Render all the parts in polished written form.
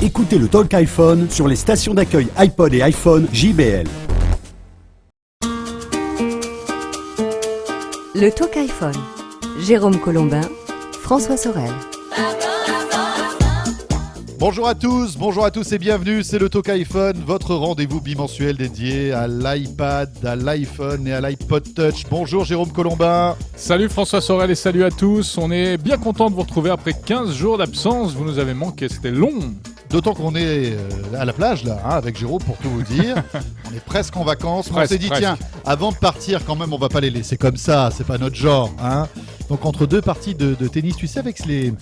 Écoutez le Talk iPhone sur les stations d'accueil iPod et iPhone JBL. Le Talk iPhone. Jérôme Colombin, François Sorel. Bonjour à tous et bienvenue, c'est le Talk iPhone, votre rendez-vous bimensuel dédié à l'iPad, à l'iPhone et à l'iPod Touch. Bonjour Jérôme Colombin. Salut François Sorel et salut à tous. On est bien content de vous retrouver après 15 jours d'absence. Vous nous avez manqué, c'était long. D'autant qu'on est à la plage là, avec Jérôme pour tout vous dire. On est presque en vacances. On s'est dit tiens, avant de partir quand même, on va pas les laisser comme ça, c'est pas notre genre. Donc entre deux parties de tennis, tu sais avec les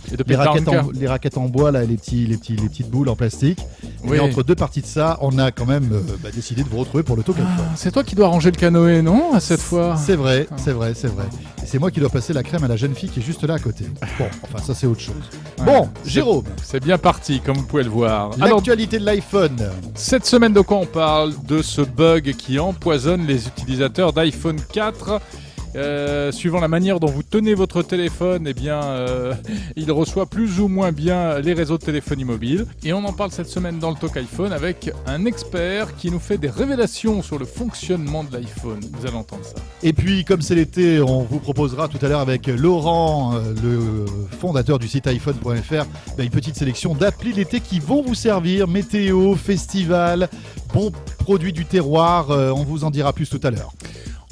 raquettes en bois là, les petites boules en plastique. Oui. Et entre deux parties de ça, on a quand même décidé de vous retrouver pour le Talk iPhone. C'est toi qui dois ranger le canoë, non, à cette fois? C'est vrai. Et c'est moi qui dois passer la crème à la jeune fille qui est juste là à côté. Bon, enfin ça c'est autre chose. Ouais. Bon, Jérôme. C'est bien parti, comme vous pouvez le voir. L'actualité de l'iPhone. Cette semaine, de quoi on parle? De ce bug qui empoisonne les utilisateurs d'iPhone 4. Suivant la manière dont vous tenez votre téléphone, il reçoit plus ou moins bien les réseaux de téléphonie mobile. Et on en parle cette semaine dans le Talk iPhone avec un expert qui nous fait des révélations sur le fonctionnement de l'iPhone. Vous allez entendre ça. Et puis, comme c'est l'été, on vous proposera tout à l'heure avec Laurent, le fondateur du site iPhone.fr, une petite sélection d'applis l'été qui vont vous servir. Météo, festival, bons produits du terroir, on vous en dira plus tout à l'heure.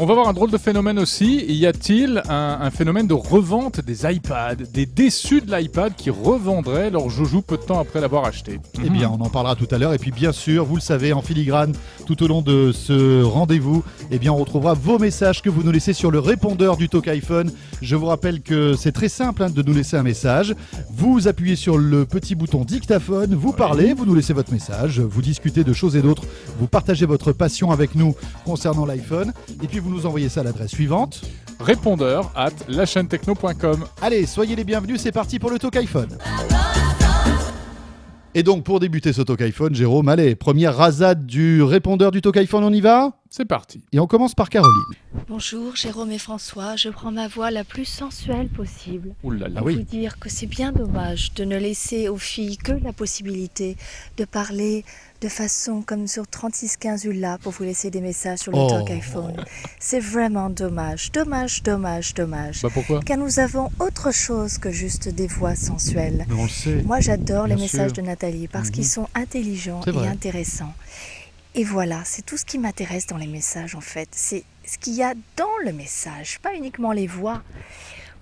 On va voir un drôle de phénomène aussi. Y a-t-il un phénomène de revente des iPads, des déçus de l'iPad qui revendraient leur joujou peu de temps après l'avoir acheté? Eh bien, on en parlera tout à l'heure. Et puis, bien sûr, vous le savez, en filigrane, tout au long de ce rendez-vous, on retrouvera vos messages que vous nous laissez sur le répondeur du Talk iPhone. Je vous rappelle que c'est très simple de nous laisser un message. Vous appuyez sur le petit bouton dictaphone, vous parlez, vous nous laissez votre message, vous discutez de choses et d'autres, vous partagez votre passion avec nous concernant l'iPhone. Et puis, vous nous envoyez ça à l'adresse suivante: répondeur@lachaînetechno.com. Allez, soyez les bienvenus, c'est parti pour le Talk iPhone. Et donc, pour débuter ce Talk iPhone, Jérôme, allez, première rasade du répondeur du Talk iPhone, on y va? C'est parti. Et on commence par Caroline. Bonjour Jérôme et François, je prends ma voix la plus sensuelle possible pour oui. vous dire que c'est bien dommage de ne laisser aux filles que la possibilité de parler de façon comme sur 3615 Ulla pour vous laisser des messages sur le Talk iPhone. C'est vraiment dommage. Pourquoi? Car nous avons autre chose que juste des voix sensuelles. Mais on le sait. Moi j'adore les messages sûr. de Nathalie parce qu'ils sont intelligents et intéressants. Et voilà, c'est tout ce qui m'intéresse dans les messages en fait. C'est ce qu'il y a dans le message, pas uniquement les voix.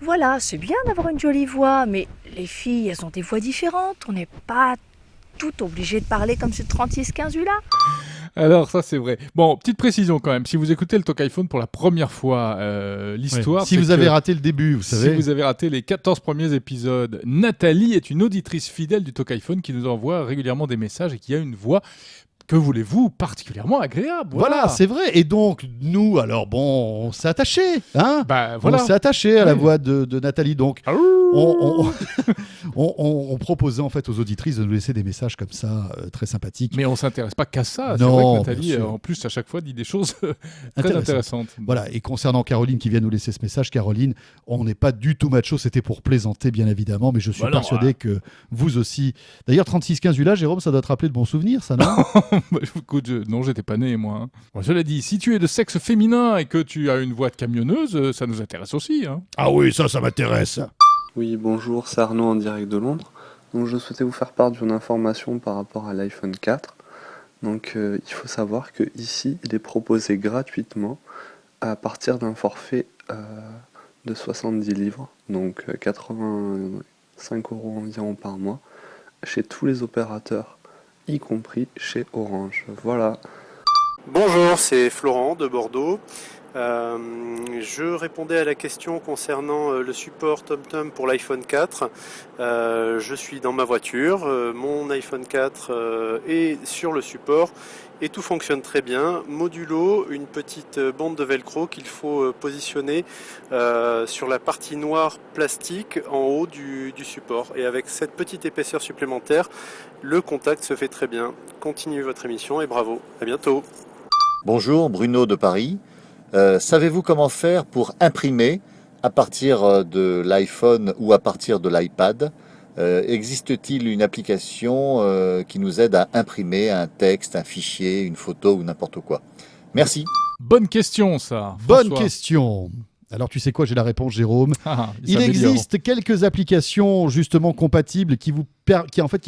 Voilà, c'est bien d'avoir une jolie voix, mais les filles, elles ont des voix différentes. On n'est pas toutes obligées de parler comme ce 3615 là. Alors ça c'est vrai. Bon, petite précision quand même, si vous écoutez le Talk iPhone pour la première fois, l'histoire... Si vous avez raté le début, vous savez... Si vous avez raté les 14 premiers épisodes, Nathalie est une auditrice fidèle du Talk iPhone qui nous envoie régulièrement des messages et qui a une voix... que voulez-vous, particulièrement agréable. Voilà, c'est vrai. Et donc, nous, alors bon, on s'est attaché. Voilà. On s'est attaché à la voix de Nathalie. Donc, on proposait en fait aux auditrices de nous laisser des messages comme ça, très sympathiques. Mais on ne s'intéresse pas qu'à ça. Non, c'est vrai que Nathalie, en plus, à chaque fois, dit des choses très intéressantes. Voilà. Et concernant Caroline qui vient nous laisser ce message, Caroline, on n'est pas du tout macho. C'était pour plaisanter, bien évidemment. Mais je suis persuadé que vous aussi. D'ailleurs, 3615 Ulla, Jérôme, ça doit te rappeler de bons souvenirs, ça, non? Écoute, non, j'étais pas né, moi. Bon, cela dit, si tu es de sexe féminin et que tu as une voix de camionneuse, ça nous intéresse aussi. Ah oui, ça m'intéresse. Oui, bonjour, c'est Arnaud en direct de Londres. Donc, je souhaitais vous faire part d'une information par rapport à l'iPhone 4. Donc, il faut savoir que ici, il est proposé gratuitement à partir d'un forfait de 70 livres, donc 85 € environ par mois, chez tous les opérateurs, y compris chez Orange. Voilà. Bonjour, c'est Florent de Bordeaux. Je répondais à la question concernant le support TomTom pour l'iPhone 4. Je suis dans ma voiture, mon iPhone 4 est sur le support et tout fonctionne très bien. Modulo, une petite bande de velcro qu'il faut positionner sur la partie noire plastique en haut du support. Et avec cette petite épaisseur supplémentaire, le contact se fait très bien. Continuez votre émission et bravo, à bientôt. Bonjour, Bruno de Paris. Savez-vous comment faire pour imprimer à partir de l'iPhone ou à partir de l'iPad Existe-t-il une application qui nous aide à imprimer un texte, un fichier, une photo ou n'importe quoi? Merci. Bonne question, ça. Bonne François. question. Alors tu sais quoi, j'ai la réponse, Jérôme. Il s'améliore. existe quelques applications justement compatibles qui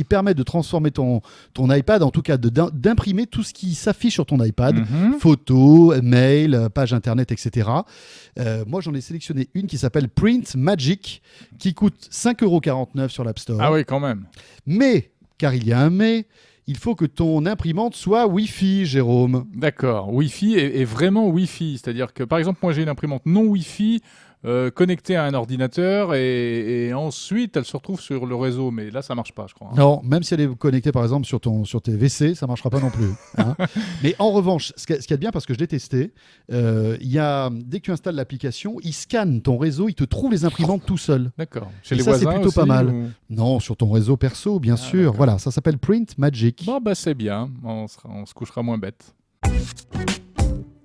permettent de transformer ton iPad, en tout cas d'imprimer tout ce qui s'affiche sur ton iPad, photos, mails, pages internet, etc. Moi j'en ai sélectionné une qui s'appelle Print Magic, qui coûte 5,49 € sur l'App Store. Ah oui, quand même. Mais, car il y a un mais, il faut que ton imprimante soit Wi-Fi, Jérôme. D'accord. Wi-Fi est vraiment Wi-Fi. C'est-à-dire que, par exemple, moi, j'ai une imprimante non Wi-Fi connectée à un ordinateur et ensuite, elle se retrouve sur le réseau. Mais là, ça marche pas, je crois. Non, même si elle est connectée, par exemple, sur tes WC, ça marchera pas non plus. Hein. Mais en revanche, ce qui est bien, parce que je l'ai testé, dès que tu installes l'application, il scanne ton réseau, il te trouve les imprimantes tout seul. D'accord. Chez les voisins, c'est plutôt pas mal. Non, sur ton réseau perso, bien sûr. D'accord. Voilà, ça s'appelle Print Magic. Bon, bah c'est bien. On se couchera moins bête.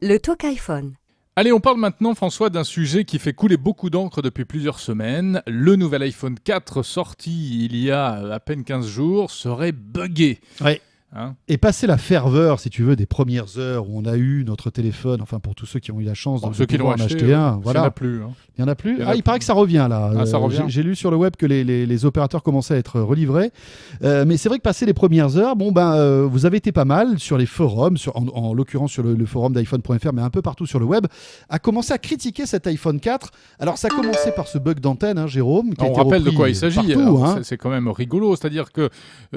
Le Talk iPhone. Allez, on parle maintenant, François, d'un sujet qui fait couler beaucoup d'encre depuis plusieurs semaines. Le nouvel iPhone 4 sorti il y a à peine 15 jours serait buggé. Ouais. Hein? Et passer la ferveur, si tu veux, des premières heures où on a eu notre téléphone, enfin pour tous ceux qui ont eu la chance de pouvoir en acheter un, voilà. Il n'y en a plus. Hein. Il n'y en a plus. Il paraît que ça revient là. Ah, ça revient. J'ai lu sur le web que les opérateurs commençaient à être relivrés. Mais c'est vrai que passer les premières heures, vous avez été pas mal sur les forums, en l'occurrence sur le forum d'iPhone.fr, mais un peu partout sur le web, à commencer à critiquer cet iPhone 4. Alors ça a commencé par ce bug d'antenne, hein, Jérôme. On rappelle de quoi il s'agit. Partout, hein. C'est quand même rigolo. C'est-à-dire que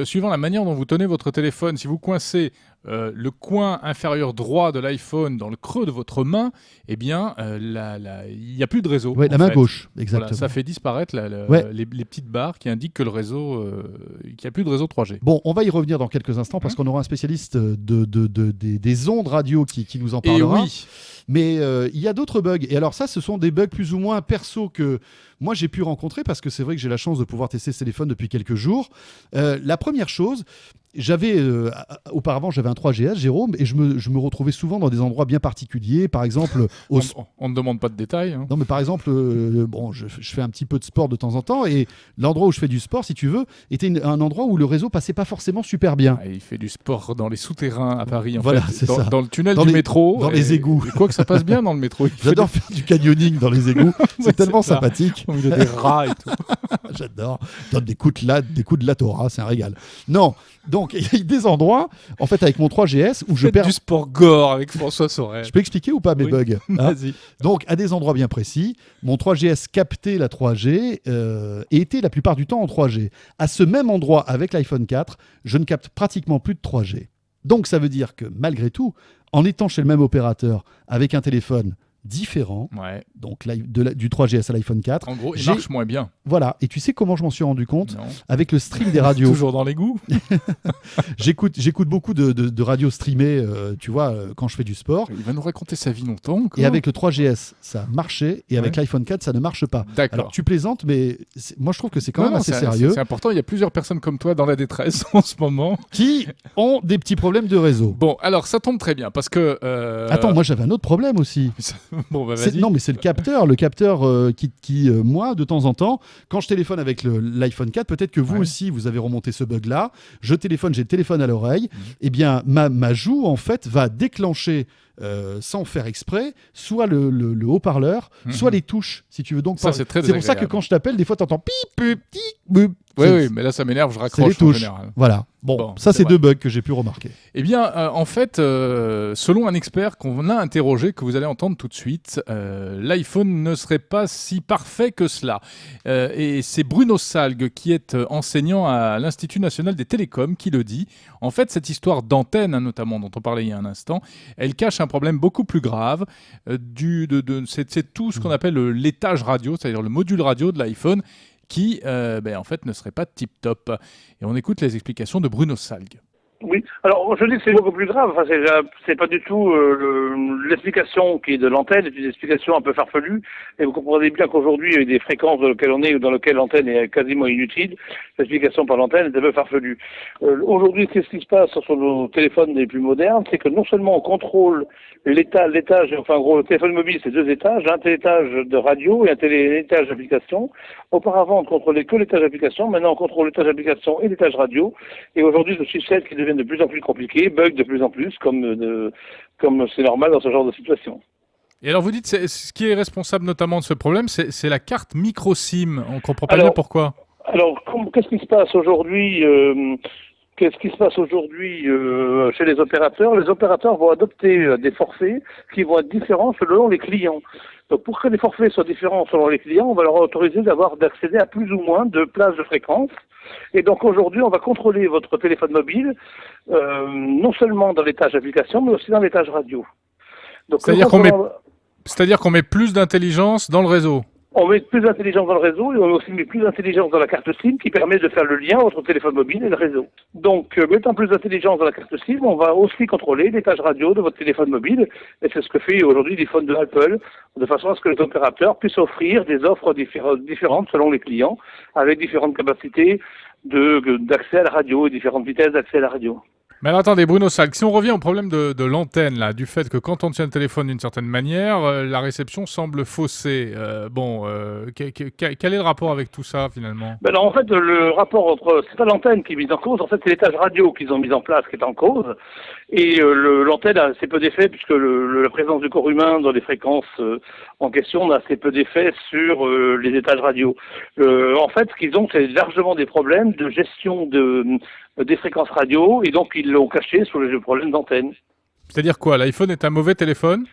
suivant la manière dont vous tenez votre téléphone, si vous coincez le coin inférieur droit de l'iPhone dans le creux de votre main, eh bien, il n'y a plus de réseau. Ouais, la main gauche, exactement. Voilà, ça fait disparaître les petites barres qui indiquent que le réseau, qu'il n'y a plus de réseau 3G. Bon, on va y revenir dans quelques instants parce qu'on aura un spécialiste des ondes radio qui nous en parlera. Et oui. Mais il y a d'autres bugs. Et alors ça, ce sont des bugs plus ou moins perso que moi j'ai pu rencontrer parce que c'est vrai que j'ai la chance de pouvoir tester ce téléphone depuis quelques jours. La première chose, auparavant j'avais un 3GS, Jérôme, et je me retrouvais souvent dans des endroits bien particuliers, par exemple on ne demande pas de détails. Hein. Non, mais par exemple, je fais un petit peu de sport de temps en temps, et l'endroit où je fais du sport, si tu veux, était un endroit où le réseau passait pas forcément super bien. Il fait du sport dans les souterrains à Paris, voilà, fait, c'est ça. Dans le tunnel du métro. Dans les égouts. Quoi que ça passe bien dans le métro. J'adore faire du canyoning dans les égouts, c'est tellement sympathique. Il y a des rats et tout. J'adore. Donne des coups de latora, c'est un régal. Non, donc il y a des endroits, en fait, avec mon 3GS où je perds du sport gore avec François Sorel. Je peux expliquer ou pas mes bugs, hein? Vas-y. Donc, à des endroits bien précis, mon 3GS captait la 3G et était la plupart du temps en 3G. À ce même endroit, avec l'iPhone 4, je ne capte pratiquement plus de 3G. Donc, ça veut dire que malgré tout, en étant chez le même opérateur, avec un téléphone différent, donc du 3GS à l'iPhone 4. En gros, il marche moins bien. Voilà, et tu sais comment je m'en suis rendu compte? Non. Avec le stream des radios. Toujours dans l'égout. J'écoute beaucoup de radios streamées, tu vois, quand je fais du sport. Il va nous raconter sa vie longtemps. Encore. Et avec le 3GS, ça marchait, et avec l'iPhone 4, ça ne marche pas. D'accord. Alors, tu plaisantes, mais moi, je trouve que c'est quand même assez sérieux. C'est important, il y a plusieurs personnes comme toi dans la détresse en ce moment. Qui ont des petits problèmes de réseau. Bon, alors, ça tombe très bien, parce que... Attends, moi, j'avais un autre problème aussi. Bon, bah, vas-y. Non, mais c'est le capteur qui moi, de temps en temps, quand je téléphone avec l'iPhone 4, peut-être que vous aussi, vous avez remonté ce bug-là. J'ai le téléphone à l'oreille. Eh bien, ma joue, en fait, va déclencher, sans faire exprès, soit le haut-parleur, soit les touches, si tu veux. Donc, ça, c'est très pour ça que quand je t'appelle, des fois, tu entends pip, pip, pip, pip. Oui, mais là, ça m'énerve, je raccroche en général. Voilà. Bon, ça, c'est deux bugs que j'ai pu remarquer. Eh bien, en fait, selon un expert qu'on a interrogé, que vous allez entendre tout de suite, l'iPhone ne serait pas si parfait que cela. Et c'est Bruno Salgue, qui est enseignant à l'Institut national des télécoms, qui le dit. En fait, cette histoire d'antenne, notamment, dont on parlait il y a un instant, elle cache un problème beaucoup plus grave. C'est tout ce qu'on appelle l'étage radio, c'est-à-dire le module radio de l'iPhone, qui, en fait, ne serait pas tip-top. Et on écoute les explications de Bruno Salgue. Oui, alors je dis que c'est beaucoup plus grave. Enfin, c'est pas du tout l'explication qui est de l'antenne, est une explication un peu farfelue. Et vous comprenez bien qu'aujourd'hui, avec des fréquences dans lesquelles on est ou dans lesquelles l'antenne est quasiment inutile, l'explication par l'antenne est un peu farfelue. Aujourd'hui, qu'est-ce qui se passe sur nos téléphones les plus modernes? C'est que non seulement on contrôle l'étage, enfin en gros, le téléphone mobile, c'est 2 étages, un étage de radio et un étage d'application. Auparavant, on ne contrôlait que l'étage d'application. Maintenant, on contrôle l'étage d'application et l'étage radio. Et aujourd'hui, le chipset qui devient de plus en plus compliqué, bug de plus en plus, comme c'est normal dans ce genre de situation. Et alors vous dites, ce qui est responsable notamment de ce problème, c'est la carte micro SIM. On ne comprend pas bien pourquoi. Alors, qu'est-ce qui se passe aujourd'hui chez les opérateurs? Les opérateurs vont adopter des forfaits qui vont être différents selon les clients. Donc pour que les forfaits soient différents selon les clients, on va leur autoriser d'accéder à plus ou moins de places de fréquence. Et donc aujourd'hui, on va contrôler votre téléphone mobile, non seulement dans l'étage application, mais aussi dans l'étage radio. C'est-à-dire qu'on met plus d'intelligence dans le réseau. On met plus d'intelligence dans le réseau et on aussi met plus d'intelligence dans la carte SIM qui permet de faire le lien entre le téléphone mobile et le réseau. Donc, mettant plus d'intelligence dans la carte SIM, on va aussi contrôler l'étage radio de votre téléphone mobile. Et c'est ce que fait aujourd'hui les phones de Apple, de façon à ce que les opérateurs puissent offrir des offres différentes selon les clients, avec différentes capacités d'accès à la radio et différentes vitesses d'accès à la radio. Mais alors attendez, Bruno Salk, si on revient au problème de l'antenne, là, du fait que quand on tient le téléphone d'une certaine manière, la réception semble faussée. Quel est le rapport avec tout ça, finalement? Alors, en fait, le rapport c'est pas l'antenne qui est mise en cause, en fait, c'est l'étage radio qu'ils ont mis en place qui est en cause. Et l'antenne a assez peu d'effet, puisque la présence du corps humain dans les fréquences en question a assez peu d'effet sur les étages radio. En fait, ce qu'ils ont, c'est largement des problèmes de gestion des fréquences radio, et donc ils l'ont caché sous les problèmes d'antenne. C'est-à-dire quoi? L'iPhone est un mauvais téléphone?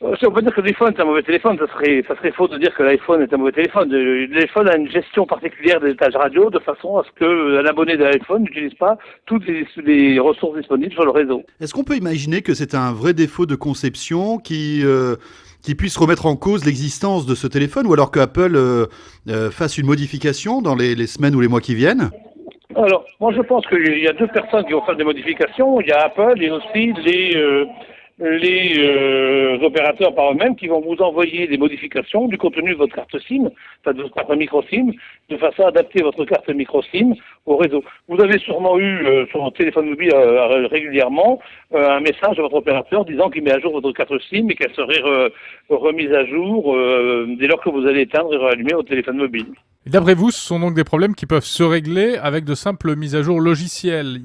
On peut dire que l'iPhone est un mauvais téléphone, ça serait faux de dire que l'iPhone est un mauvais téléphone. L'iPhone a une gestion particulière des étages radio, de façon à ce qu'un abonné de l'iPhone n'utilise pas toutes les ressources disponibles sur le réseau. Est-ce qu'on peut imaginer que c'est un vrai défaut de conception qui puisse remettre en cause l'existence de ce téléphone, ou alors que Apple fasse une modification dans les semaines ou les mois qui viennent? Alors, moi je pense qu'il y a 2 personnes qui vont faire des modifications. Il y a Apple et aussi les opérateurs par eux-mêmes qui vont vous envoyer des modifications du contenu de votre carte SIM, enfin de votre carte micro SIM, de façon à adapter votre carte micro SIM au réseau. Vous avez sûrement eu sur votre téléphone mobile régulièrement un message de votre opérateur disant qu'il met à jour votre carte SIM et qu'elle serait remise à jour dès lors que vous allez éteindre et rallumer votre téléphone mobile. D'après vous, ce sont donc des problèmes qui peuvent se régler avec de simples mises à jour logicielles,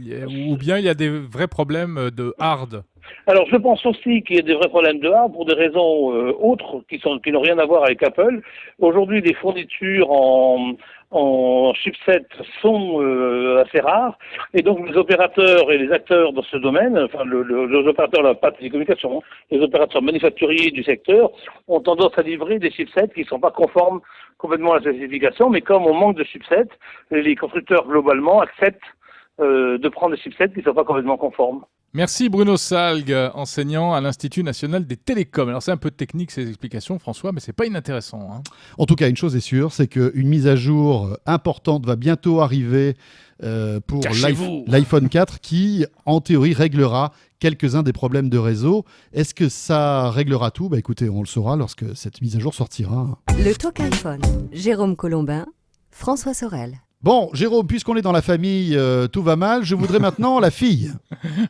ou bien il y a des vrais problèmes de hard? Alors, je pense aussi qu'il y a des vrais problèmes de hard pour des raisons autres qui n'ont rien à voir avec Apple. Aujourd'hui, les fournitures en chipset sont assez rares, et donc les opérateurs et les acteurs dans ce domaine, enfin les opérateurs, pas de télécommunications, les opérateurs manufacturiers du secteur ont tendance à livrer des chipsets qui ne sont pas conformes complètement à la spécification, mais comme on manque de chipsets, les constructeurs globalement acceptent de prendre des chipsets qui ne sont pas complètement conformes. Merci Bruno Salg, enseignant à l'Institut national des télécoms. Alors c'est un peu technique ces explications, François, mais c'est pas inintéressant, hein. En tout cas, une chose est sûre, c'est qu'une mise à jour importante va bientôt arriver pour l'iPhone 4 qui, en théorie, réglera quelques-uns des problèmes de réseau. Est-ce que ça réglera tout? Écoutez, on le saura lorsque cette mise à jour sortira. Le Talk iPhone. Jérôme Colombin, François Sorel. Bon, Jérôme, puisqu'on est dans la famille, tout va mal, je voudrais maintenant la fille.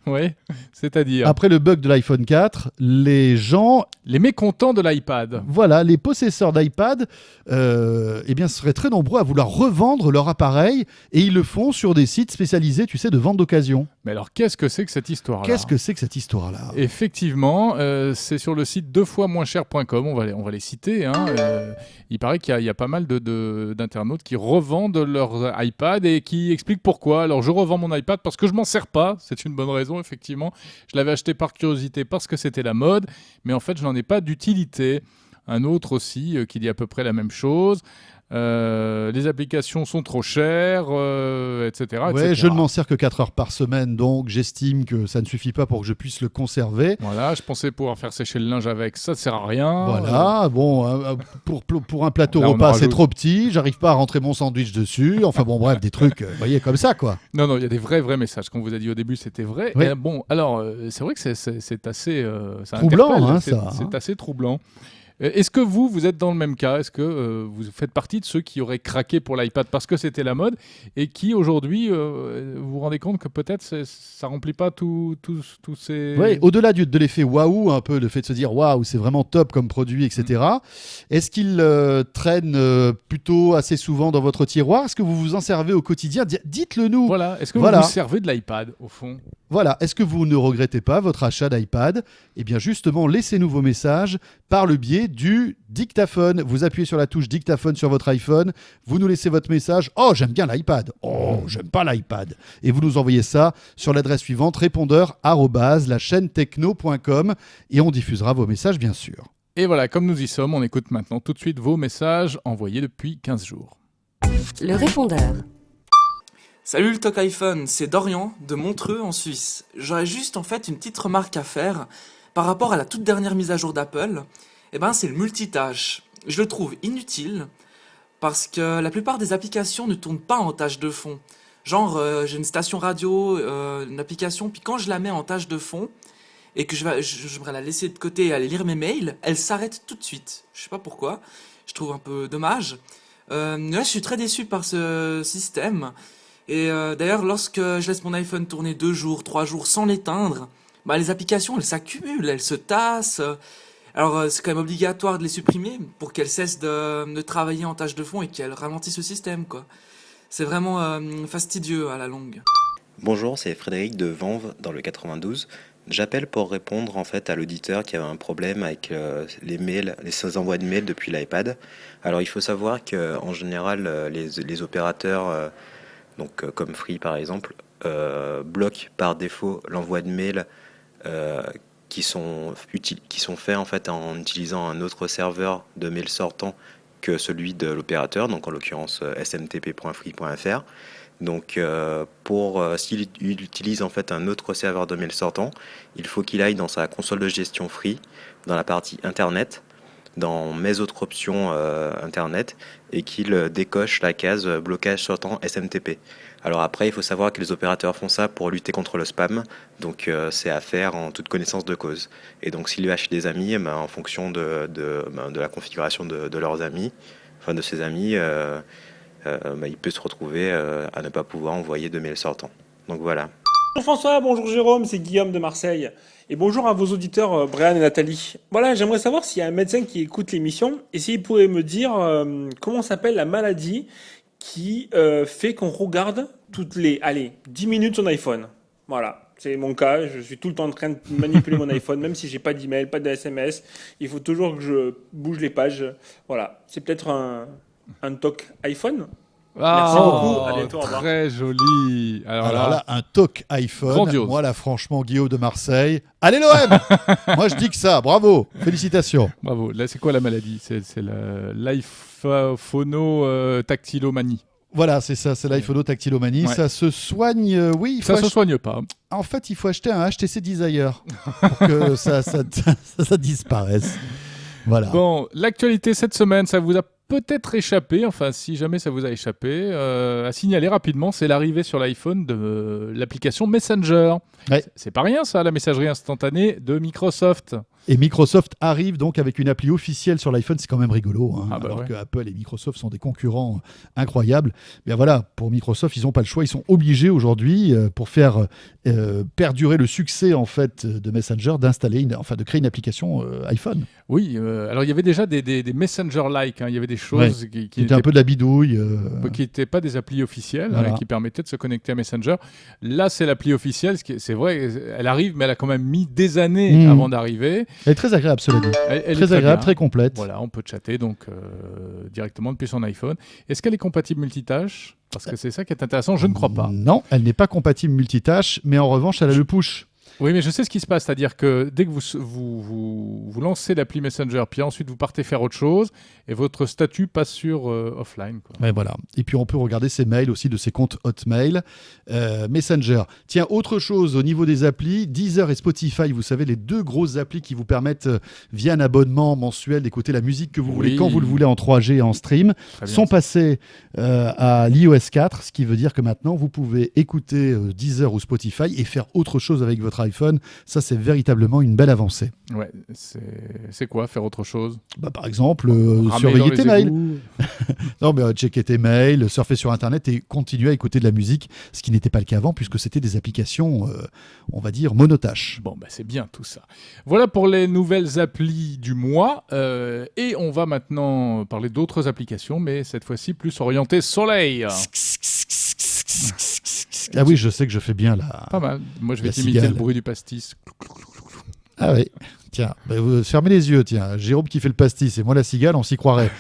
Oui, c'est-à-dire? Après le bug de l'iPhone 4, les gens... Les mécontents de l'iPad. Voilà, les possesseurs d'iPad seraient très nombreux à vouloir revendre leur appareil, et ils le font sur des sites spécialisés, tu sais, de vente d'occasion. Mais alors, qu'est-ce que c'est que cette histoire-là? Effectivement, c'est sur le site 2foismoincher.com, on va les citer. Hein, il paraît qu'il y a pas mal d'internautes qui revendent leur iPad et qui expliquent pourquoi. Alors, je revends mon iPad parce que je m'en sers pas. C'est une bonne raison, effectivement. Je l'avais acheté par curiosité parce que c'était la mode, mais en fait, je n'en ai pas d'utilité. Un autre aussi qui dit à peu près la même chose. Les applications sont trop chères, etc. Ouais, etc. je ne m'en sers que 4 heures par semaine, donc j'estime que ça ne suffit pas pour que je puisse le conserver. Voilà, je pensais pouvoir faire sécher le linge avec, ça ne sert à rien. Voilà, bon, pour un plateau Là, on en repas, c'est rajoute. trop petit, j'arrive pas à rentrer mon sandwich dessus. Enfin bon, bref, des trucs, vous voyez, comme ça, quoi. Non, il y a des vrais messages. Comme vous a dit au début, c'était vrai. Oui. Et, bon, alors, c'est vrai que c'est assez... ça Troublant, interpelle, hein, c'est, ça, c'est hein. assez troublant. Est-ce que vous êtes dans le même cas ? Est-ce que vous faites partie de ceux qui auraient craqué pour l'iPad parce que c'était la mode et qui aujourd'hui, vous vous rendez compte que peut-être ça remplit pas tous ces... Oui, au-delà de l'effet waouh, un peu le fait de se dire waouh, c'est vraiment top comme produit, etc. Est-ce qu'il traîne plutôt assez souvent dans votre tiroir ? Est-ce que vous vous en servez au quotidien ? Dites-le nous. Voilà. Est-ce que Voilà. vous vous servez de l'iPad au fond ? Voilà, est-ce que vous ne regrettez pas votre achat d'iPad ? Eh bien justement, laissez-nous vos messages par le biais du dictaphone. Vous appuyez sur la touche dictaphone sur votre iPhone, vous nous laissez votre message « Oh, j'aime bien l'iPad !»« Oh, j'aime pas l'iPad !» Et vous nous envoyez ça sur l'adresse suivante, répondeur@lachaînetechno.com, et on diffusera vos messages, bien sûr. Et voilà, comme nous y sommes, on écoute maintenant tout de suite vos messages envoyés depuis 15 jours. Le répondeur. Salut le Talk iPhone, c'est Dorian de Montreux en Suisse. J'aurais juste en fait une petite remarque à faire par rapport à la toute dernière mise à jour d'Apple. C'est le multitâche. Je le trouve inutile parce que la plupart des applications ne tournent pas en tâche de fond. Genre j'ai une station radio, une application, puis quand je la mets en tâche de fond et que j'aimerais la laisser de côté et aller lire mes mails, elle s'arrête tout de suite. Je sais pas pourquoi, je trouve un peu dommage. Là je suis très déçu par ce système. Et d'ailleurs, lorsque je laisse mon iPhone tourner 2 jours, 3 jours sans l'éteindre, les applications, elles s'accumulent, elles se tassent. Alors, c'est quand même obligatoire de les supprimer pour qu'elles cessent de travailler en tâche de fond et qu'elles ralentissent le système, quoi. C'est vraiment fastidieux à la longue. Bonjour, c'est Frédéric de Vanves dans le 92. J'appelle pour répondre en fait à l'auditeur qui avait un problème avec les mails, les envois de mails depuis l'iPad. Alors, il faut savoir qu'en général, les opérateurs... comme Free par exemple, bloque par défaut l'envoi de mails qui sont faits en fait en utilisant un autre serveur de mail sortant que celui de l'opérateur, donc en l'occurrence smtp.free.fr. Donc s'il utilise en fait un autre serveur de mail sortant, il faut qu'il aille dans sa console de gestion Free, dans la partie Internet, dans mes autres options Internet, et qu'il décoche la case blocage sortant SMTP. Alors après, il faut savoir que les opérateurs font ça pour lutter contre le spam, donc c'est à faire en toute connaissance de cause. Et donc s'il lâche des amis, en fonction de la configuration de leurs amis, enfin de ses amis, il peut se retrouver à ne pas pouvoir envoyer de mails sortants. Donc voilà. Bonjour François, bonjour Jérôme, c'est Guillaume de Marseille. Et bonjour à vos auditeurs Brian et Nathalie. Voilà, j'aimerais savoir s'il y a un médecin qui écoute l'émission et s'il pourrait me dire comment s'appelle la maladie qui fait qu'on regarde toutes les 10 minutes son iPhone. Voilà, c'est mon cas, je suis tout le temps en train de manipuler mon iPhone, même si j'ai pas d'email, pas de SMS, il faut toujours que je bouge les pages. Voilà, c'est peut-être un talk iPhone. Merci beaucoup, à bientôt, au revoir. Très joli. Alors là, un talk iPhone. Grandiose. Moi, là, franchement, Guillaume de Marseille. Allez, l'OM. Moi, je dis que ça. Bravo. Félicitations. Bravo. Là, c'est quoi la maladie ? C'est l'iPhonotactylomanie. Voilà, c'est ça. C'est l'iPhonotactylomanie. Ouais. Ça se soigne, oui. Ça se soigne pas. En fait, il faut acheter un HTC Desire pour que ça disparaisse. Voilà. Bon, l'actualité cette semaine, ça vous a peut-être échappé, enfin si jamais ça vous a échappé, à signaler rapidement, c'est l'arrivée sur l'iPhone de l'application Messenger. Ouais. C'est pas rien ça, la messagerie instantanée de Microsoft. Et Microsoft arrive donc avec une appli officielle sur l'iPhone, c'est quand même rigolo, hein, alors ouais. que Apple et Microsoft sont des concurrents incroyables. Mais voilà, pour Microsoft, ils n'ont pas le choix, ils sont obligés aujourd'hui, pour faire perdurer le succès en fait de Messenger, de créer une application iPhone. Oui, alors il y avait déjà des Messenger-like, hein, il y avait des choses qui étaient un peu de la bidouille. Qui n'étaient pas des applis officielles, voilà. qui permettaient de se connecter à Messenger. Là, c'est l'appli officielle, c'est vrai, elle arrive, mais elle a quand même mis des années avant d'arriver. Elle est très agréable, cela dit. Elle très est agréable, bien. très complète. Voilà, on peut chatter donc directement depuis son iPhone. Est-ce qu'elle est compatible multitâche ? Parce que c'est ça qui est intéressant, je ne crois pas. Non, elle n'est pas compatible multitâche, mais en revanche, elle a le push. Oui, mais je sais ce qui se passe, c'est-à-dire que dès que vous lancez l'appli Messenger, puis ensuite vous partez faire autre chose, et votre statut passe sur offline, quoi. Ouais, voilà. Et puis on peut regarder ses mails aussi de ses comptes Hotmail, Messenger. Tiens, autre chose au niveau des applis, Deezer et Spotify, vous savez, les deux grosses applis qui vous permettent, via un abonnement mensuel, d'écouter la musique que vous voulez, quand vous le voulez, en 3G et en stream, sont passés à l'iOS 4, ce qui veut dire que maintenant vous pouvez écouter Deezer ou Spotify et faire autre chose avec votre iPhone. Ça, c'est véritablement une belle avancée. Ouais, c'est quoi faire autre chose? Par exemple, surveiller tes mails. Non, mais checker tes mails, surfer sur Internet et continuer à écouter de la musique, ce qui n'était pas le cas avant, puisque c'était des applications, on va dire, monotâches. Bon, c'est bien tout ça. Voilà pour les nouvelles applis du mois. Et on va maintenant parler d'autres applications, mais cette fois-ci plus orientées soleil. Ah oui, je sais que je fais bien là. Pas mal. Moi, je vais t'imiter le bruit du pastis. Ah oui, tiens, vous fermez les yeux, tiens. Jérôme qui fait le pastis et moi la cigale, on s'y croirait.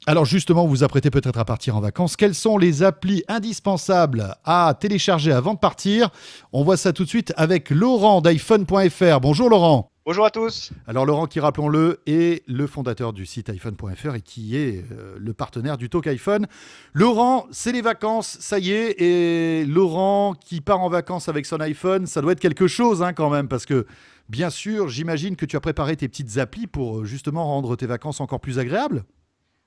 Alors justement, vous vous apprêtez peut-être à partir en vacances. Quelles sont les applis indispensables à télécharger avant de partir? On voit ça tout de suite avec Laurent d'iPhone.fr. Bonjour Laurent. Bonjour à tous. Alors Laurent, qui rappelons-le, est le fondateur du site iPhone.fr et qui est le partenaire du Talk iPhone. Laurent, c'est les vacances, ça y est. Et Laurent qui part en vacances avec son iPhone, ça doit être quelque chose quand même, parce que bien sûr, j'imagine que tu as préparé tes petites applis pour justement rendre tes vacances encore plus agréables.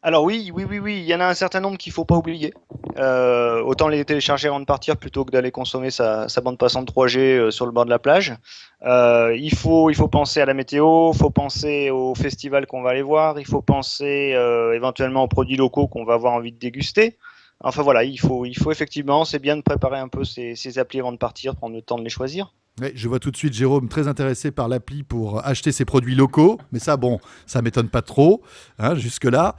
Alors oui, il y en a un certain nombre qu'il ne faut pas oublier. Autant les télécharger avant de partir plutôt que d'aller consommer sa bande passante 3G sur le bord de la plage. Il faut penser à la météo, il faut penser au festival qu'on va aller voir, il faut penser éventuellement aux produits locaux qu'on va avoir envie de déguster. Enfin voilà, il faut effectivement, c'est bien de préparer un peu ces applis avant de partir, prendre le temps de les choisir. Ouais, je vois tout de suite Jérôme très intéressé par l'appli pour acheter ses produits locaux, mais ça, bon, ça m'étonne pas trop, jusque-là.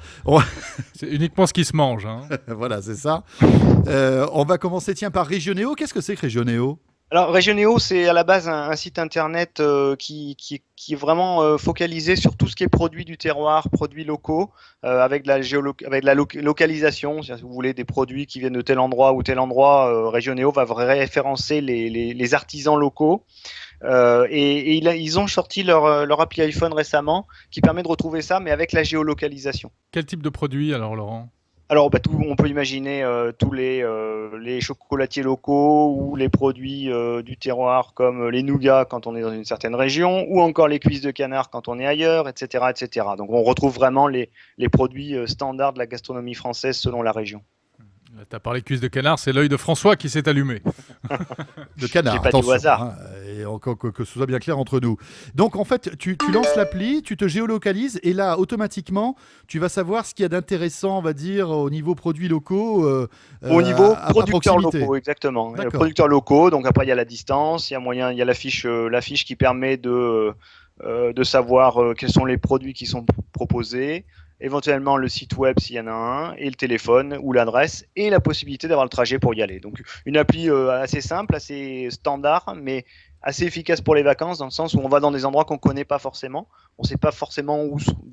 C'est uniquement ce qui se mange. Voilà, c'est ça. On va commencer, par Regionéo. Qu'est-ce que c'est que Regionéo ? Alors Regionéo, c'est à la base un site internet qui est vraiment focalisé sur tout ce qui est produits du terroir, produits locaux, avec de la localisation. Si vous voulez des produits qui viennent de tel endroit ou tel endroit, Regionéo va référencer les artisans locaux. Et ils ont sorti leur appli iPhone récemment qui permet de retrouver ça, mais avec la géolocalisation. Quel type de produit alors, Laurent ? Alors, on peut imaginer tous les chocolatiers locaux ou les produits du terroir comme les nougats quand on est dans une certaine région ou encore les cuisses de canard quand on est ailleurs, etc., etc. Donc, on retrouve vraiment les produits standards de la gastronomie française selon la région. Tu as parlé cuisse de canard, c'est l'œil de François qui s'est allumé. De canard, j'ai pas dit au hasard. Et encore que ce soit bien clair entre nous. Donc en fait, tu lances l'appli, tu te géolocalises et là, automatiquement, tu vas savoir ce qu'il y a d'intéressant, on va dire, au niveau produits locaux. Au niveau producteurs locaux, exactement. Producteurs locaux, donc après il y a la distance, il y a l'affiche qui permet de savoir quels sont les produits qui sont proposés. Éventuellement le site web s'il y en a un, et le téléphone ou l'adresse, et la possibilité d'avoir le trajet pour y aller. Donc une appli assez simple, assez standard, mais assez efficace pour les vacances, dans le sens où on va dans des endroits qu'on ne connaît pas forcément, on ne sait pas forcément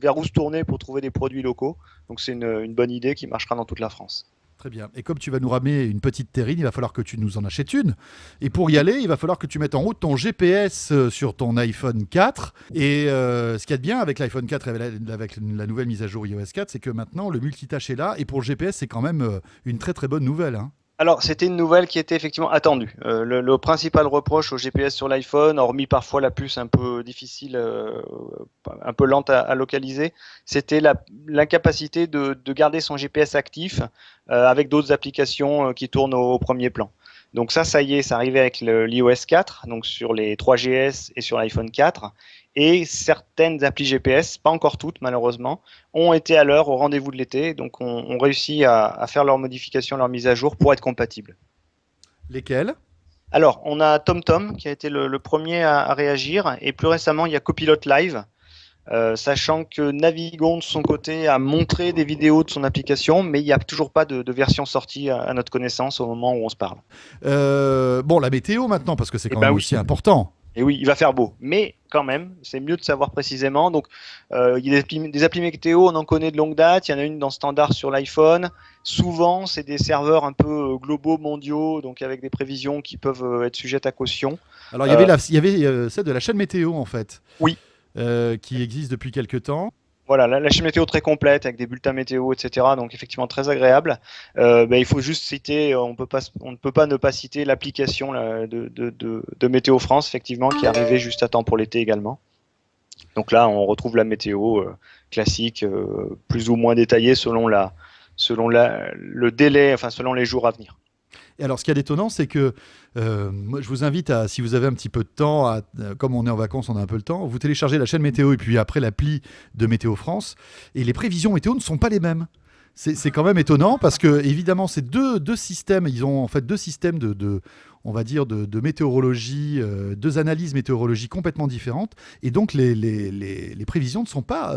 vers où se tourner pour trouver des produits locaux. Donc c'est une bonne idée qui marchera dans toute la France. Très bien. Et comme tu vas nous ramener une petite terrine, il va falloir que tu nous en achètes une. Et pour y aller, il va falloir que tu mettes en route ton GPS sur ton iPhone 4. Et ce qu'il y a de bien avec l'iPhone 4 et avec la nouvelle mise à jour iOS 4, c'est que maintenant, le multitâche est là. Et pour le GPS, c'est quand même une très très bonne nouvelle. Alors, c'était une nouvelle qui était effectivement attendue. Le principal reproche au GPS sur l'iPhone, hormis parfois la puce un peu difficile, un peu lente à localiser, c'était l'incapacité de garder son GPS actif avec d'autres applications qui tournent au premier plan. Donc ça y est, ça arrivait avec l'iOS 4, donc sur les 3GS et sur l'iPhone 4. Et certaines applis GPS, pas encore toutes malheureusement, ont été à l'heure au rendez-vous de l'été, donc on réussit à faire leurs modifications, leurs mises à jour pour être compatibles. Lesquelles ? Alors, on a TomTom qui a été le premier à réagir, et plus récemment, il y a Copilot Live, sachant que Navigon de son côté a montré des vidéos de son application, mais il n'y a toujours pas de version sortie à notre connaissance au moment où on se parle. Bon, la météo maintenant, parce que c'est quand même aussi important. Et oui, il va faire beau, mais quand même, c'est mieux de savoir précisément. Donc, il y a des applis météo, on en connaît de longue date. Il y en a une dans standard sur l'iPhone. Souvent, c'est des serveurs un peu globaux, mondiaux, donc avec des prévisions qui peuvent être sujettes à caution. Alors, il y avait celle de la chaîne météo, en fait. Oui. Qui existe depuis quelques temps. Voilà, la chaîne météo très complète avec des bulletins météo, etc. Donc effectivement très agréable. Il faut juste citer, on ne peut pas ne pas citer l'application de Météo France, effectivement, qui est arrivée juste à temps pour l'été également. Donc là, on retrouve la météo classique, plus ou moins détaillée selon le délai, enfin selon les jours à venir. Et alors, ce qui est étonnant, c'est que moi, je vous invite à, si vous avez un petit peu de temps, comme on est en vacances, on a un peu le temps, vous téléchargez la chaîne météo et puis après l'appli de Météo France. Et les prévisions météo ne sont pas les mêmes. C'est quand même étonnant parce que, évidemment, c'est deux systèmes. Ils ont en fait deux systèmes on va dire, de météorologie, deux analyses météorologiques complètement différentes. Et donc, les prévisions ne sont pas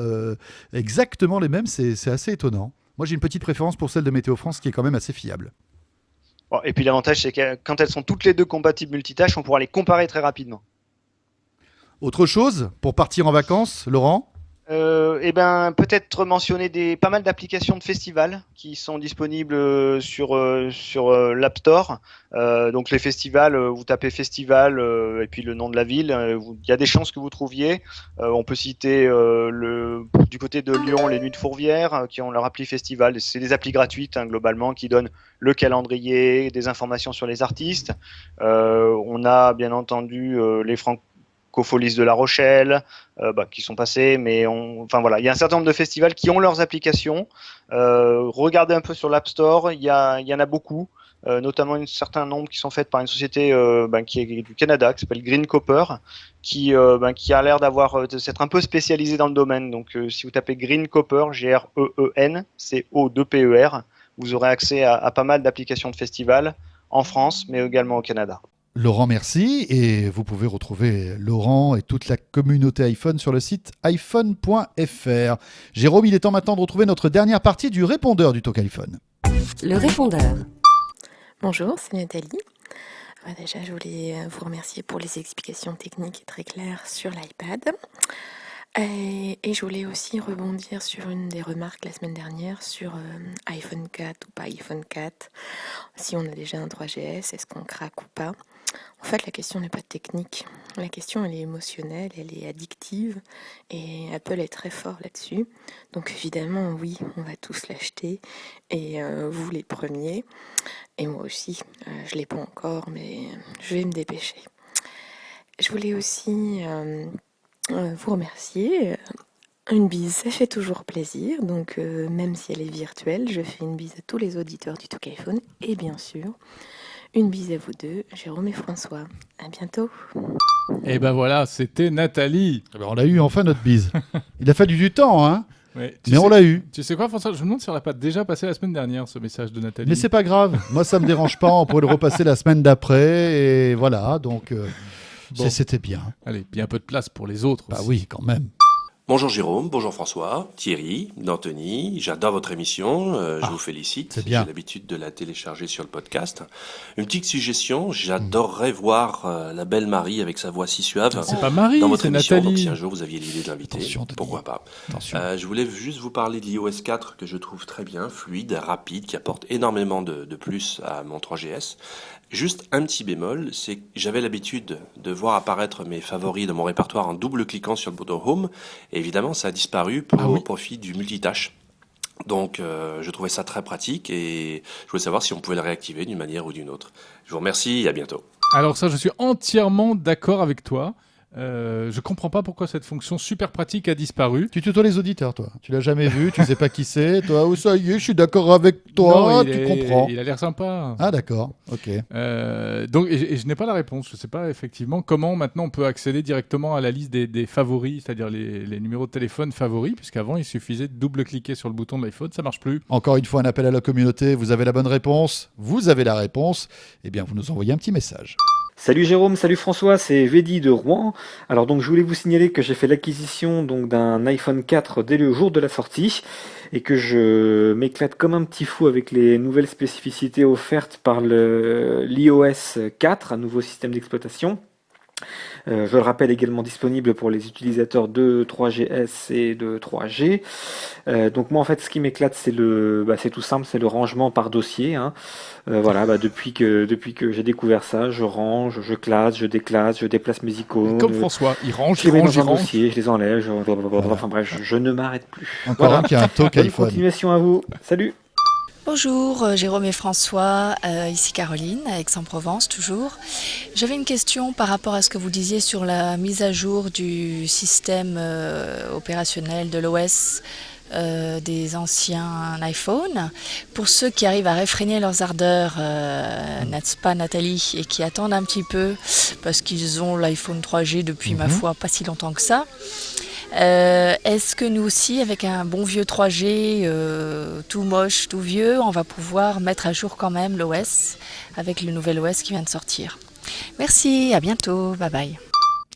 exactement les mêmes. C'est assez étonnant. Moi, j'ai une petite préférence pour celle de Météo France qui est quand même assez fiable. Bon, et puis l'avantage, c'est que quand elles sont toutes les deux compatibles multitâches, on pourra les comparer très rapidement. Autre chose pour partir en vacances, Laurent ? Peut-être mentionner pas mal d'applications de festivals qui sont disponibles sur l'App Store. Donc les festivals, vous tapez festival et puis le nom de la ville, il y a des chances que vous trouviez. On peut citer du côté de Lyon les Nuits de Fourvière qui ont leur appli festival. C'est des applis gratuites globalement qui donnent le calendrier, des informations sur les artistes. On a bien entendu les Francofolies de La Rochelle, qui sont passés, mais il y a un certain nombre de festivals qui ont leurs applications. Regardez un peu sur l'App Store, il y en a beaucoup, notamment un certain nombre qui sont faites par une société qui est du Canada, qui s'appelle Green Copper, qui a l'air d'être un peu spécialisé dans le domaine. Donc si vous tapez Green Copper, Green CO2PER, vous aurez accès à pas mal d'applications de festivals en France, mais également au Canada. Laurent, merci. Et vous pouvez retrouver Laurent et toute la communauté iPhone sur le site iphone.fr. Jérôme, il est temps maintenant de retrouver notre dernière partie du répondeur du Talk iPhone. Le répondeur. Bonjour, c'est Nathalie. Déjà, je voulais vous remercier pour les explications techniques très claires sur l'iPad. Et je voulais aussi rebondir sur une des remarques la semaine dernière sur iPhone 4 ou pas iPhone 4. Si on a déjà un 3GS, est-ce qu'on craque ou pas ? En fait, la question n'est pas technique. La question, elle est émotionnelle, elle est addictive. Et Apple est très fort là-dessus. Donc évidemment, oui, on va tous l'acheter. Et vous les premiers. Et moi aussi. Je ne l'ai pas encore, mais je vais me dépêcher. Je voulais aussi... vous remercier. Une bise, ça fait toujours plaisir. Donc, même si elle est virtuelle, je fais une bise à tous les auditeurs du Talk iPhone. Et bien sûr, une bise à vous deux, Jérôme et François. À bientôt. Et ben voilà, c'était Nathalie. On l'a eu enfin, notre bise. Il a fallu du temps, hein. Ouais, mais on l'a eu. Tu sais quoi, François ? Je me demande si on l'a pas déjà passé la semaine dernière, ce message de Nathalie. Mais c'est pas grave. Moi, ça me dérange pas. On pourrait le repasser la semaine d'après. Et voilà, donc... Bon. C'était bien. Allez, bien un peu de place pour les autres aussi. Bah oui, quand même. Bonjour Jérôme, bonjour François, Thierry, Anthony, j'adore votre émission, je vous félicite, c'est bien. J'ai l'habitude de la télécharger sur le podcast. Une petite suggestion, j'adorerais voir la belle Marie avec sa voix si suave c'est pas Marie, dans votre c'est émission, Nathalie. donc si un jour vous aviez l'idée de l'inviter, pourquoi pas. Je voulais juste vous parler de l'iOS 4 que je trouve très bien, fluide, rapide, qui apporte énormément de plus à mon 3GS. Juste un petit bémol, c'est que j'avais l'habitude de voir apparaître mes favoris dans mon répertoire en double-cliquant sur le bouton Home. Et évidemment, ça a disparu au profit du multitâche. Donc, je trouvais ça très pratique et je voulais savoir si on pouvait le réactiver d'une manière ou d'une autre. Je vous remercie et à bientôt. Alors ça, je suis entièrement d'accord avec toi. Je comprends pas pourquoi cette fonction super pratique a disparu. Tu tutoies les auditeurs, toi. Tu l'as jamais vu, tu sais pas qui c'est. Toi, oh, ça y est, je suis d'accord avec toi. Non, comprends. Il a l'air sympa. Ah d'accord, ok. Donc, je n'ai pas la réponse. Je sais pas effectivement comment maintenant on peut accéder directement à la liste des favoris, c'est-à-dire les numéros de téléphone favoris, puisqu'avant il suffisait de double-cliquer sur le bouton de l'iPhone, ça marche plus. Encore une fois, un appel à la communauté. Vous avez la bonne réponse. Vous avez la réponse. Eh bien, vous nous envoyez un petit message. Salut Jérôme, salut François, c'est Vedi de Rouen. Alors donc je voulais vous signaler que j'ai fait l'acquisition donc d'un iPhone 4 dès le jour de la sortie et que je m'éclate comme un petit fou avec les nouvelles spécificités offertes par l'iOS 4, un nouveau système d'exploitation. Je le rappelle, également disponible pour les utilisateurs de 3GS et de 3G. Donc moi en fait ce qui m'éclate c'est tout simple, c'est le rangement par dossier. Hein. Depuis que j'ai découvert ça, je range, je classe, je déclasse, je déplace mes icônes. Comme François, il range, je les mets dans un dossier, je les enlève, enfin bref, je ne m'arrête plus. Encore un qui a un talk Bonne iPhone. continuation à vous. Salut. Bonjour Jérôme et François, ici Caroline, à Aix-en-Provence toujours. J'avais une question par rapport à ce que vous disiez sur la mise à jour du système opérationnel de l'OS des anciens iPhones. Pour ceux qui arrivent à réfréner leurs ardeurs, n'est-ce pas Nathalie, et qui attendent un petit peu parce qu'ils ont l'iPhone 3G depuis ma foi pas si longtemps que ça. Est-ce que nous aussi, avec un bon vieux 3G, tout moche, tout vieux, on va pouvoir mettre à jour quand même l'OS avec le nouvel OS qui vient de sortir? Merci, à bientôt, bye bye.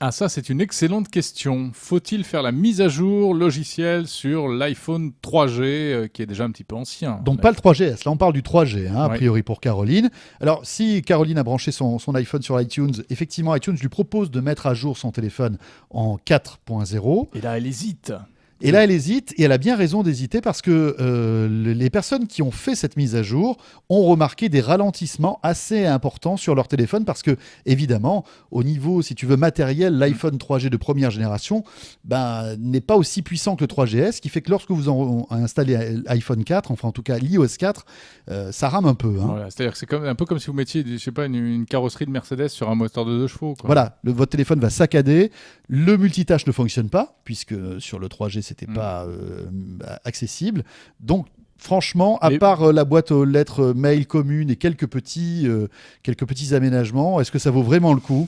Ah ça c'est une excellente question. Faut-il faire la mise à jour logicielle sur l'iPhone 3G qui est déjà un petit peu ancien? Donc pas le 3GS, là on parle du 3G, a priori pour Caroline. Alors si Caroline a branché son iPhone sur iTunes, effectivement iTunes lui propose de mettre à jour son téléphone en 4.0. Et là elle hésite. Et là, elle hésite, et elle a bien raison d'hésiter parce que les personnes qui ont fait cette mise à jour ont remarqué des ralentissements assez importants sur leur téléphone parce que, évidemment, au niveau, si tu veux, matériel, l'iPhone 3G de première génération n'est pas aussi puissant que le 3GS, ce qui fait que lorsque vous installez l'iPhone 4, enfin en tout cas l'iOS 4, ça rame un peu. Hein. Voilà, c'est-à-dire que c'est un peu comme si vous mettiez, je sais pas, une carrosserie de Mercedes sur un moteur de 2 chevaux. Quoi. Voilà, votre téléphone va saccader, le multitâche ne fonctionne pas, puisque sur le 3G, c'était pas accessible. Donc, franchement, à part la boîte aux lettres mail commune et quelques petits aménagements, est-ce que ça vaut vraiment le coup ?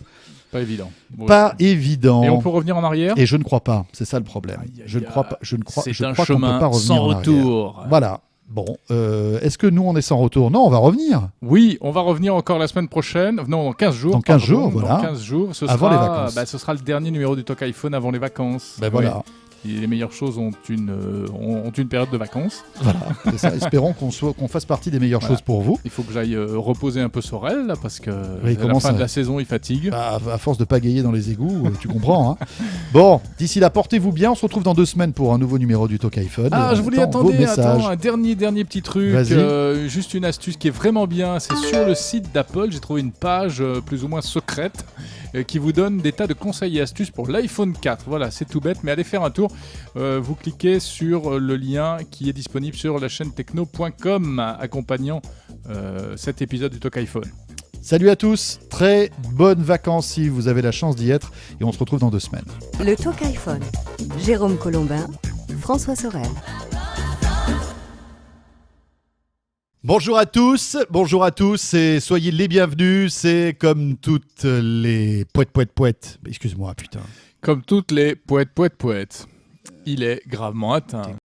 Pas évident. Pas évident. Et on peut revenir en arrière ? Et je ne crois pas. C'est ça le problème. Je crois un qu'on chemin peut pas revenir sans en retour. Arrière. Voilà. Bon, est-ce que nous, on est sans retour ? Non, on va revenir. Oui, on va revenir encore la semaine prochaine. Non, dans 15 jours. Dans 15 jours, voilà. Dans 15 jours. Avant les vacances. Ce sera le dernier numéro du Talk iPhone avant les vacances. Voilà. Et les meilleures choses ont une période de vacances. Voilà, c'est ça. Espérons qu'on fasse partie des meilleures choses pour vous. Il faut que j'aille reposer un peu Sorel, là, parce que à la à fin de la saison, il fatigue. À force de pagayer dans les égouts, tu comprends. Hein. Bon, d'ici là, portez-vous bien. On se retrouve dans 2 semaines pour un nouveau numéro du Talk iPhone. Ah, je voulais attendre un dernier petit truc. Juste une astuce qui est vraiment bien. C'est sur le site d'Apple. J'ai trouvé une page plus ou moins secrète qui vous donne des tas de conseils et astuces pour l'iPhone 4. Voilà, c'est tout bête, mais allez faire un tour. Vous cliquez sur le lien qui est disponible sur la chaîne techno.com accompagnant cet épisode du Talk iPhone. Salut à tous, très bonnes vacances si vous avez la chance d'y être et on se retrouve dans 2 semaines. Le Talk iPhone, Jérôme Colombin, François Sorel. Bonjour à tous et soyez les bienvenus. C'est comme toutes les poètes. Excuse-moi, putain. Comme toutes les poètes. Il est gravement atteint.